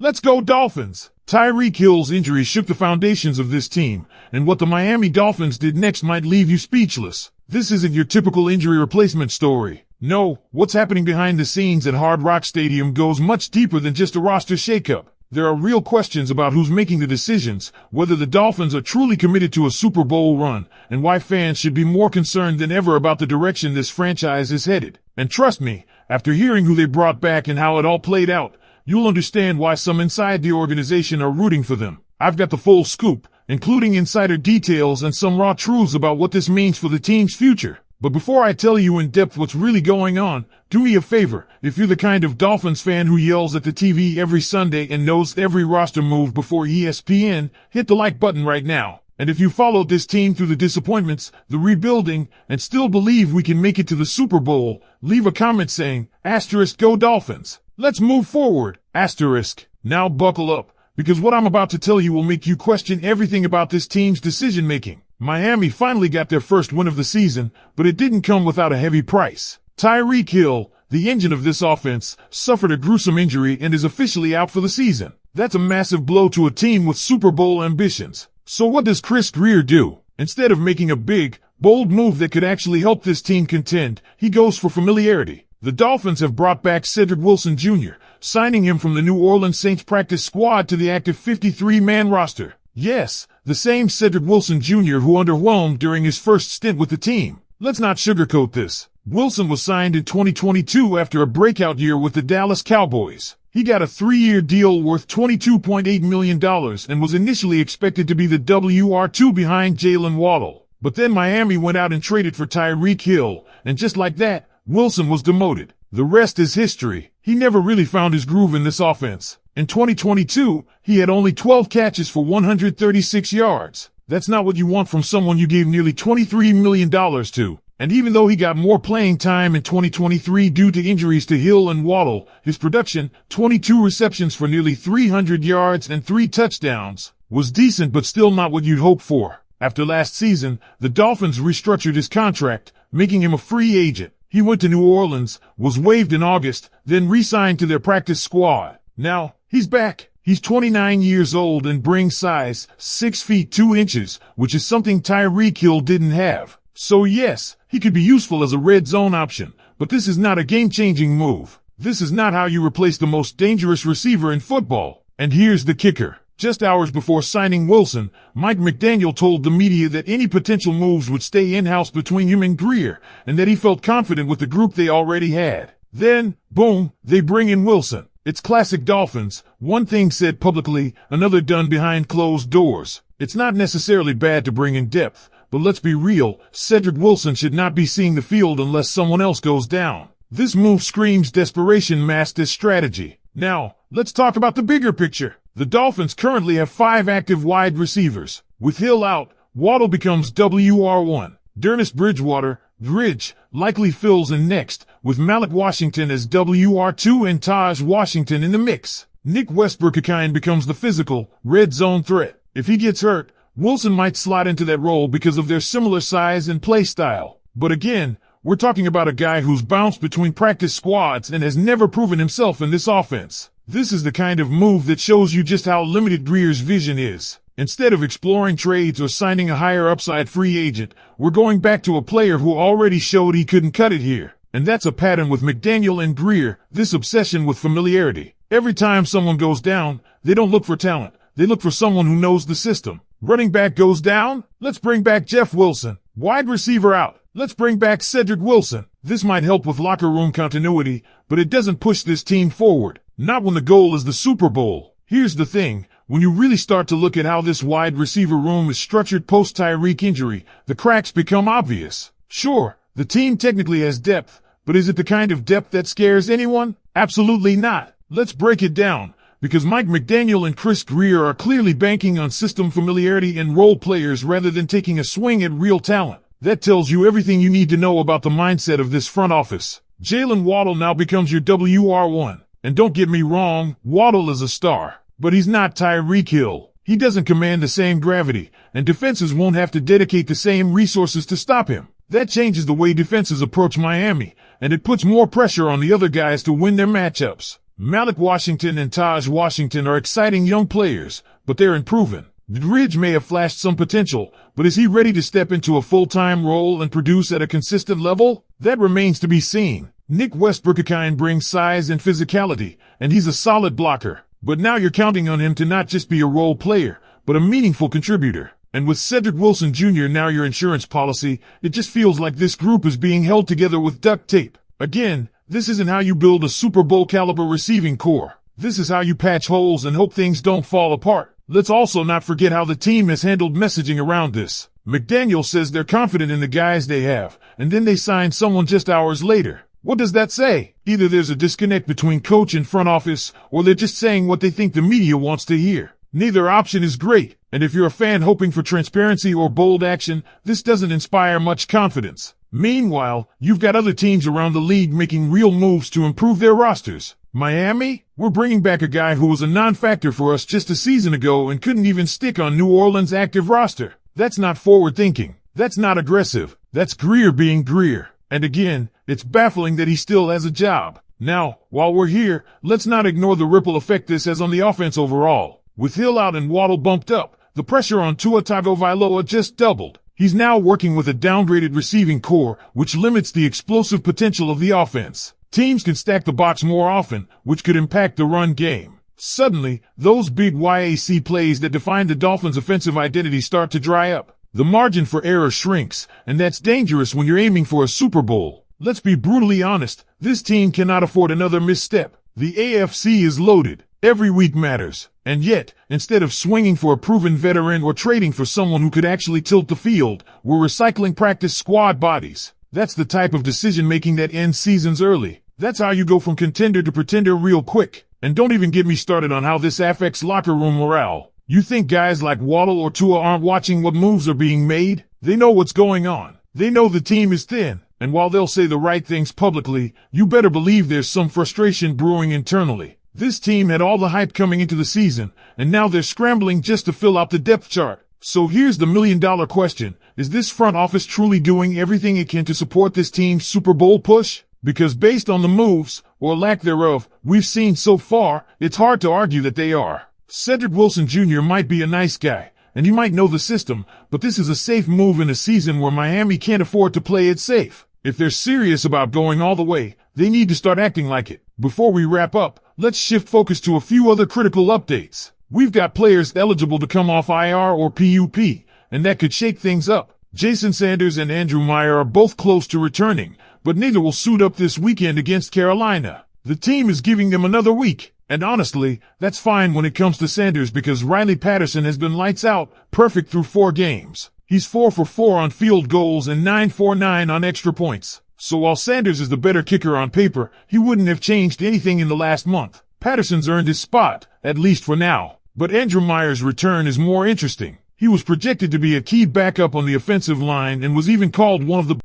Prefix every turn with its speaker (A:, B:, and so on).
A: Let's go Dolphins! Tyreek Hill's injury shook the foundations of this team, and what the Miami Dolphins did next might leave you speechless. This isn't your typical injury replacement story. No, what's happening behind the scenes at Hard Rock Stadium goes much deeper than just a roster shakeup. There are real questions about who's making the decisions, whether the Dolphins are truly committed to a Super Bowl run, and why fans should be more concerned than ever about the direction this franchise is headed. And trust me, after hearing who they brought back and how it all played out, you'll understand why some inside the organization are rooting for them. I've got the full scoop, including insider details and some raw truths about what this means for the team's future. But before I tell you in depth what's really going on, do me a favor. If you're the kind of Dolphins fan who yells at the TV every Sunday and knows every roster move before ESPN, hit the like button right now. And if you followed this team through the disappointments, the rebuilding, and still believe we can make it to the Super Bowl, leave a comment saying, *Go Dolphins. Let's move forward, *. Now buckle up, because what I'm about to tell you will make you question everything about this team's decision-making. Miami finally got their first win of the season, but it didn't come without a heavy price. Tyreek Hill, the engine of this offense, suffered a gruesome injury and is officially out for the season. That's a massive blow to a team with Super Bowl ambitions. So what does Chris Grier do? Instead of making a big, bold move that could actually help this team contend, he goes for familiarity. The Dolphins have brought back Cedric Wilson Jr., signing him from the New Orleans Saints practice squad to the active 53-man roster. Yes, the same Cedric Wilson Jr. who underwhelmed during his first stint with the team. Let's not sugarcoat this. Wilson was signed in 2022 after a breakout year with the Dallas Cowboys. He got a 3-year deal worth $22.8 million and was initially expected to be the WR2 behind Jalen Waddle. But then Miami went out and traded for Tyreek Hill, and just like that, Wilson was demoted. The rest is history. He never really found his groove in this offense. In 2022, he had only 12 catches for 136 yards. That's not what you want from someone you gave nearly $23 million to. And even though he got more playing time in 2023 due to injuries to Hill and Waddle, his production, 22 receptions for nearly 300 yards and 3 touchdowns, was decent but still not what you'd hope for. After last season, the Dolphins restructured his contract, making him a free agent. He went to New Orleans, was waived in August, then re-signed to their practice squad. Now, he's back. He's 29 years old and brings size, 6 feet 2 inches, which is something Tyreek Hill didn't have. So yes, he could be useful as a red zone option, but this is not a game-changing move. This is not how you replace the most dangerous receiver in football. And here's the kicker. Just hours before signing Wilson, Mike McDaniel told the media that any potential moves would stay in-house between him and Grier, and that he felt confident with the group they already had. Then, boom, they bring in Wilson. It's classic Dolphins, one thing said publicly, another done behind closed doors. It's not necessarily bad to bring in depth, but let's be real, Cedric Wilson should not be seeing the field unless someone else goes down. This move screams desperation masked as strategy. Now, let's talk about the bigger picture. The Dolphins currently have 5 active wide receivers. With Hill out, Waddle becomes WR1. Dennis Bridgewater, Bridge, likely fills in next, with Malik Washington as WR2 and Taj Washington in the mix. Nick Westbrook-Akine becomes the physical, red zone threat. If he gets hurt, Wilson might slot into that role because of their similar size and play style. But again, we're talking about a guy who's bounced between practice squads and has never proven himself in this offense. This is the kind of move that shows you just how limited Grier's vision is. Instead of exploring trades or signing a higher upside free agent, we're going back to a player who already showed he couldn't cut it here. And that's a pattern with McDaniel and Grier, this obsession with familiarity. Every time someone goes down, they don't look for talent. They look for someone who knows the system. Running back goes down? Let's bring back Jeff Wilson. Wide receiver out? Let's bring back Cedric Wilson. This might help with locker room continuity, but it doesn't push this team forward. Not when the goal is the Super Bowl. Here's the thing. When you really start to look at how this wide receiver room is structured post-Tyreek injury, the cracks become obvious. Sure, the team technically has depth, but is it the kind of depth that scares anyone? Absolutely not. Let's break it down, because Mike McDaniel and Chris Grier are clearly banking on system familiarity and role players rather than taking a swing at real talent. That tells you everything you need to know about the mindset of this front office. Jalen Waddle now becomes your WR1. And don't get me wrong, Waddle is a star. But he's not Tyreek Hill. He doesn't command the same gravity, and defenses won't have to dedicate the same resources to stop him. That changes the way defenses approach Miami, and it puts more pressure on the other guys to win their matchups. Malik Washington and Taj Washington are exciting young players, but they're unproven. Ridge may have flashed some potential, but is he ready to step into a full-time role and produce at a consistent level? That remains to be seen. Nick Westbrook-Akine brings size and physicality, and he's a solid blocker. But now you're counting on him to not just be a role player, but a meaningful contributor. And with Cedric Wilson Jr. now your insurance policy, it just feels like this group is being held together with duct tape. Again, this isn't how you build a Super Bowl caliber receiving core. This is how you patch holes and hope things don't fall apart. Let's also not forget how the team has handled messaging around this. McDaniel says they're confident in the guys they have, and then they sign someone just hours later. What does that say? Either there's a disconnect between coach and front office, or they're just saying what they think the media wants to hear. Neither option is great, and if you're a fan hoping for transparency or bold action, this doesn't inspire much confidence. Meanwhile, you've got other teams around the league making real moves to improve their rosters. Miami? We're bringing back a guy who was a non-factor for us just a season ago and couldn't even stick on New Orleans' active roster. That's not forward thinking. That's not aggressive. That's Greer being Greer. And again, it's baffling that he still has a job. Now, while we're here, let's not ignore the ripple effect this has on the offense overall. With Hill out and Waddle bumped up, the pressure on Tua Tagovailoa just doubled. He's now working with a downgraded receiving core, which limits the explosive potential of the offense. Teams can stack the box more often, which could impact the run game. Suddenly, those big YAC plays that define the Dolphins' offensive identity start to dry up. The margin for error shrinks, and that's dangerous when you're aiming for a Super Bowl. Let's be brutally honest, this team cannot afford another misstep. The AFC is loaded. Every week matters. And yet, instead of swinging for a proven veteran or trading for someone who could actually tilt the field, we're recycling practice squad bodies. That's the type of decision-making that ends seasons early. That's how you go from contender to pretender real quick. And don't even get me started on how this affects locker room morale. You think guys like Waddle or Tua aren't watching what moves are being made? They know what's going on. They know the team is thin. And while they'll say the right things publicly, you better believe there's some frustration brewing internally. This team had all the hype coming into the season, and now they're scrambling just to fill out the depth chart. So here's the million-dollar question. Is this front office truly doing everything it can to support this team's Super Bowl push? Because based on the moves, or lack thereof, we've seen so far, it's hard to argue that they are. Cedric Wilson Jr. might be a nice guy, and he might know the system, but this is a safe move in a season where Miami can't afford to play it safe. If they're serious about going all the way, they need to start acting like it. Before we wrap up, let's shift focus to a few other critical updates. We've got players eligible to come off IR or PUP, and that could shake things up. Jason Sanders and Andrew Meyer are both close to returning, but neither will suit up this weekend against Carolina. The team is giving them another week, and honestly, that's fine when it comes to Sanders because Riley Patterson has been lights out, perfect through 4 games. He's 4 for 4 on field goals and 9 for 9 on extra points. So while Sanders is the better kicker on paper, he wouldn't have changed anything in the last month. Patterson's earned his spot, at least for now. But Andrew Meyer's return is more interesting. He was projected to be a key backup on the offensive line and was even called one of the